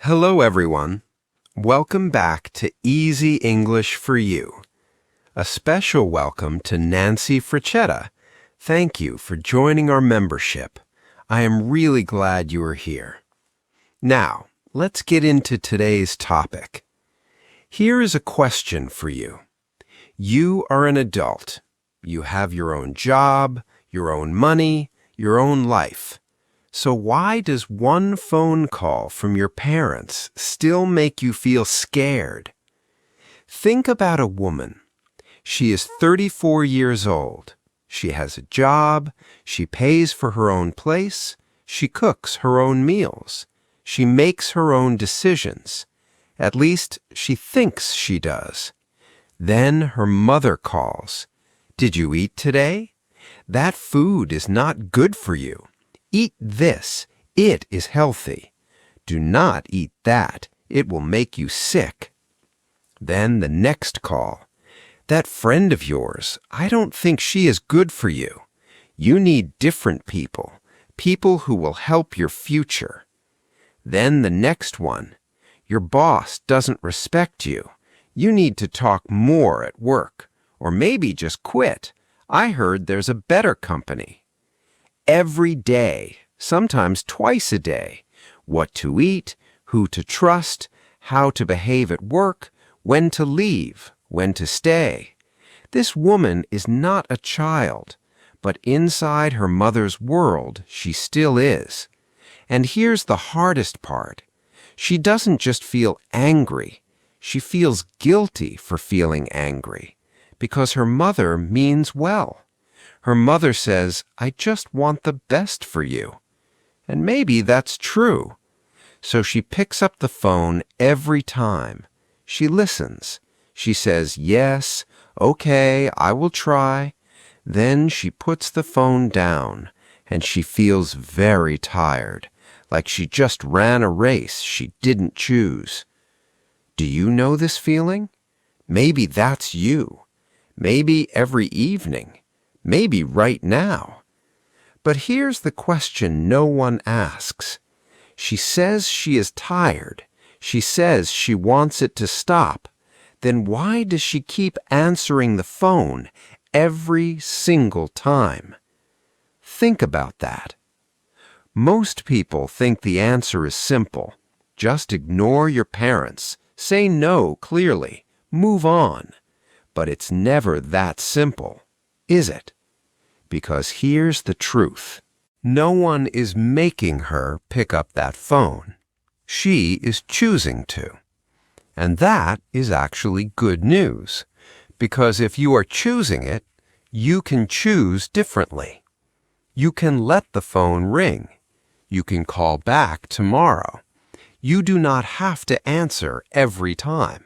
Hello, everyone. Welcome back to Easy English for You. A special welcome to Nancy Frechetta. Thank you for joining our membership. I am really glad you are here. Now, let's get into today's topic. Here is a question for you. You are an adult. You have your own job, your own money, your own life. So why does one phone call from your parents still make you feel scared? Think about a woman. She is 34 years old. She has a job. She pays for her own place. She cooks her own meals. She makes her own decisions. At least she thinks she does. Then her mother calls. Did you eat today? That food is not good for you. Eat this. It is healthy. Do not eat that. It will make you sick. Then the next call. That friend of yours, I don't think she is good for you. You need different people, people who will help your future. Then the next one. Your boss doesn't respect you. You need to talk more at work, or maybe just quit. I heard there's a better company. Every day, sometimes twice a day, what to eat, who to trust, how to behave at work, when to leave, when to stay. This woman is not a child, but inside her mother's world, she still is. And here's the hardest part. She doesn't just feel angry. She feels guilty for feeling angry, because her mother means well. Her mother says, I just want the best for you. And maybe that's true. So she picks up the phone every time. She listens. She says, yes, okay, I will try. Then she puts the phone down, and she feels very tired, like she just ran a race she didn't choose. Do you know this feeling? Maybe that's you. Maybe every evening. Maybe right now. But here's the question no one asks. She says she is tired. She says she wants it to stop. Then why does she keep answering the phone every single time? Think about that. Most people think the answer is simple. Just ignore your parents. Say no clearly. Move on. But it's never that simple, is it? Because here's the truth. No one is making her pick up that phone. She is choosing to. And that is actually good news, because if you are choosing it, you can choose differently. You can let the phone ring. You can call back tomorrow. You do not have to answer every time.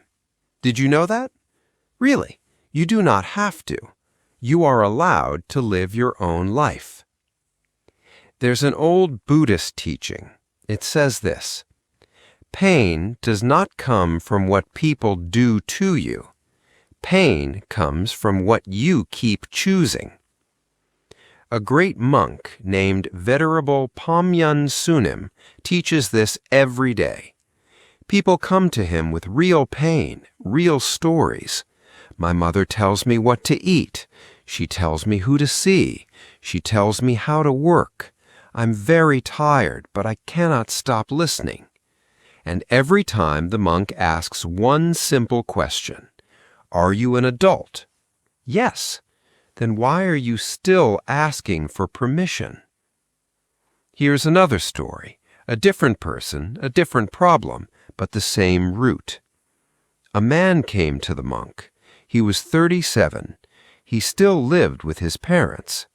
Did you know that? Really, you do not have to. You are allowed to live your own life. There's an old Buddhist teaching. It says this: pain does not come from what people do to you. Pain comes from what you keep choosing. A great monk named Venerable Pamyan Sunim teaches this every day. People come to him with real pain, real stories. My mother tells me what to eat. She tells me who to see. She tells me how to work. I'm very tired, but I cannot stop listening. And every time the monk asks one simple question. Are you an adult? Yes. Then why are you still asking for permission? Here's another story. A different person, a different problem, but the same root. A man came to the monk. He was 37. He still lived with his parents.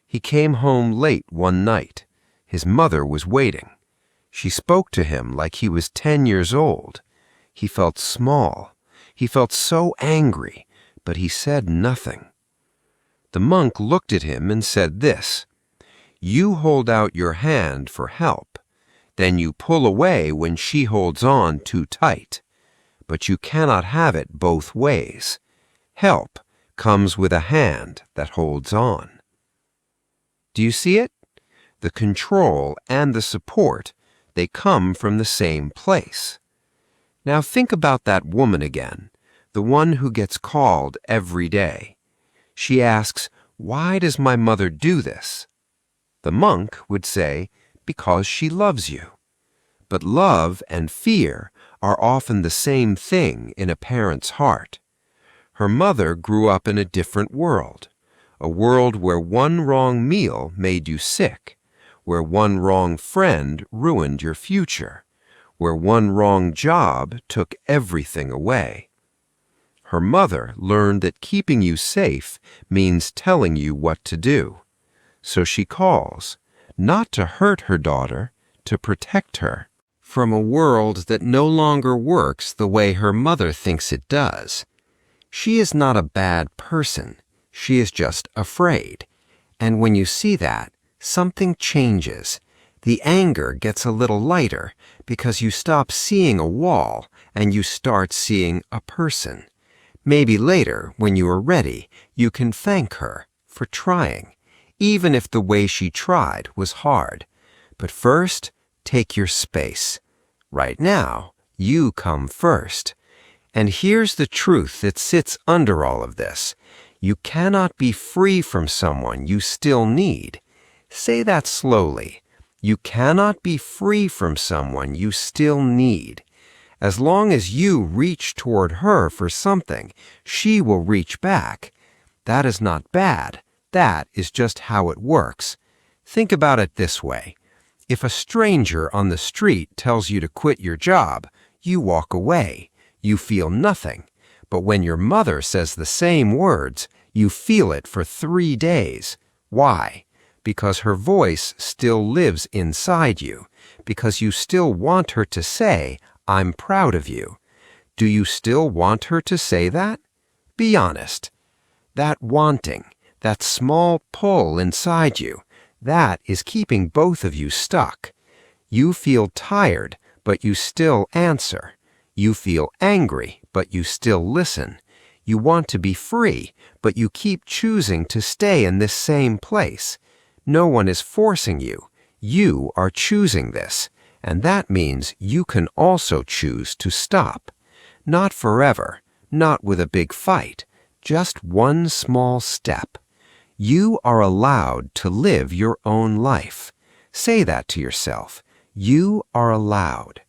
He came home late one night. His mother was waiting. She spoke to him like he was 10 years old. He felt small. He felt so angry, but he said nothing. The monk looked at him and said this: You hold out your hand for help. Then you pull away when she holds on too tight. But you cannot have it both ways. Help comes with a hand that holds on. Do you see it? The control and the support They come from the same place. Now think about that woman again, the one who gets called every day. She asks, "Why does my mother do this?" The monk would say, "Because she loves you." But love and fear are often the same thing in a parent's heart. Her mother grew up in a different world, a world where one wrong meal made you sick, where one wrong friend ruined your future, where one wrong job took everything away. Her mother learned that keeping you safe means telling you what to do. So she calls, not to hurt her daughter, to protect her from a world that no longer works the way her mother thinks it does. She is not a bad person. She is just afraid. And when you see that, something changes. The anger gets a little lighter because you stop seeing a wall and you start seeing a person. Maybe later, when you are ready, you can thank her for trying, even if the way she tried was hard. But first, take your space. Right now, you come first. And here's the truth that sits under all of this. You cannot be free from someone you still need. Say that slowly. You cannot be free from someone you still need. As long as you reach toward her for something, she will reach back. That is not bad. That is just how it works. Think about it this way. If a stranger on the street tells you to quit your job, you walk away. You feel nothing. But when your mother says the same words, you feel it for 3 days. Why? Because her voice still lives inside you. Because you still want her to say, "I'm proud of you." Do you still want her to say that? Be honest. That wanting, that small pull inside you, that is keeping both of you stuck. You feel tired, but you still answer. You feel angry, but you still listen. You want to be free, but you keep choosing to stay in this same place. No one is forcing you. You are choosing this, and that means you can also choose to stop. Not forever, not with a big fight, just one small step. You are allowed to live your own life. Say that to yourself. You are allowed.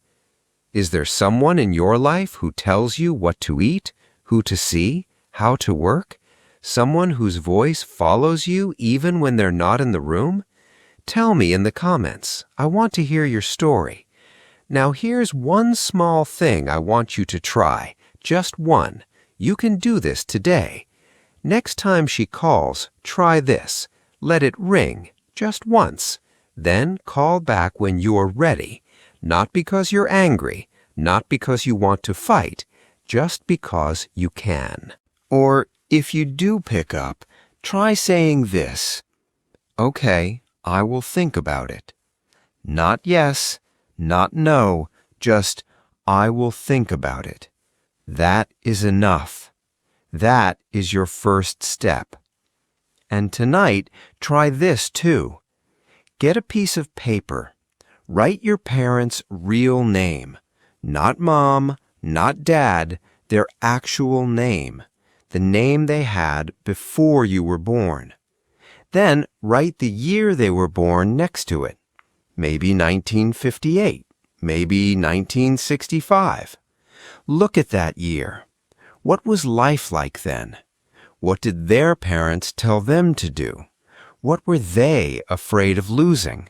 Is there someone in your life who tells you what to eat, who to see, how to work? Someone whose voice follows you even when they're not in the room? Tell me in the comments. I want to hear your story. Now here's one small thing I want you to try. Just one. You can do this today. Next time she calls, try this. Let it ring, just once. Then call back when you are ready. Not because you're angry, not because you want to fight, just because you can. Or if you do pick up, try saying this. "Okay, I will think about it." Not yes, not no, just "I will think about it." That is enough. That is your first step. And tonight, try this too. Get a piece of paper. Write your parents' real name. Not mom, not dad, their actual name. The name they had before you were born. Then write the year they were born next to it. Maybe 1958, maybe 1965. Look at that year. What was life like then? What did their parents tell them to do? What were they afraid of losing?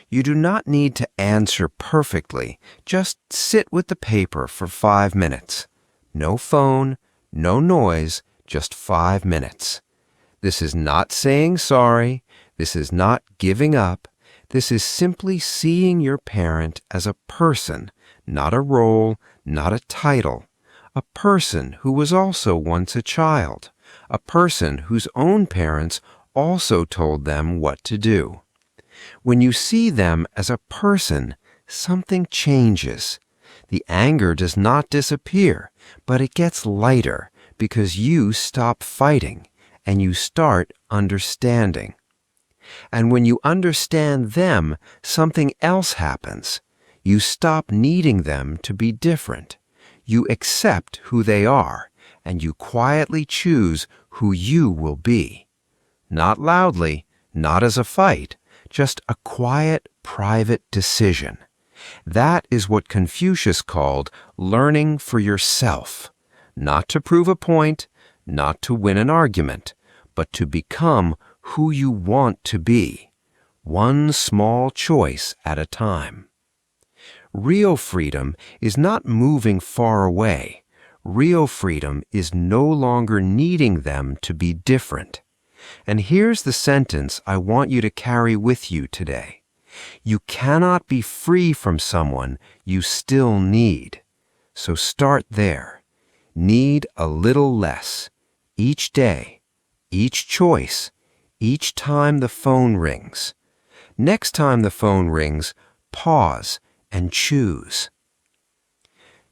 You do not need to answer perfectly. Just sit with the paper for 5 minutes. No phone, no noise, just 5 minutes. This is not saying sorry. This is not giving up. This is simply seeing your parent as a person, not a role, not a title. A person who was also once a child. A person whose own parents also told them what to do. When you see them as a person, something changes. The anger does not disappear, but it gets lighter because you stop fighting and you start understanding. And when you understand them, something else happens. You stop needing them to be different. You accept who they are, and you quietly choose who you will be. Not loudly, not as a fight, just a quiet, private decision. That is what Confucius called learning for yourself. Not to prove a point, not to win an argument, but to become who you want to be, one small choice at a time. Real freedom is not moving far away. Real freedom is no longer needing them to be different. And here's the sentence I want you to carry with you today. You cannot be free from someone you still need. So start there. Need a little less. Each day, each choice, each time the phone rings. Next time the phone rings, pause and choose.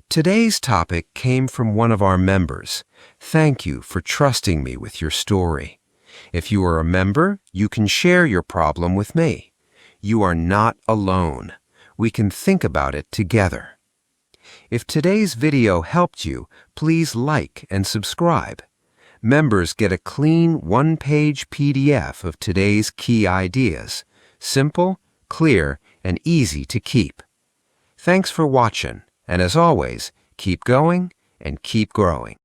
Today's topic came from one of our members. Thank you for trusting me with your story. If you are a member, you can share your problem with me. You are not alone. We can think about it together. If today's video helped you, please like and subscribe. Members get a clean one-page PDF of today's key ideas. Simple, clear, and easy to keep. Thanks for watching, and as always, keep going and keep growing.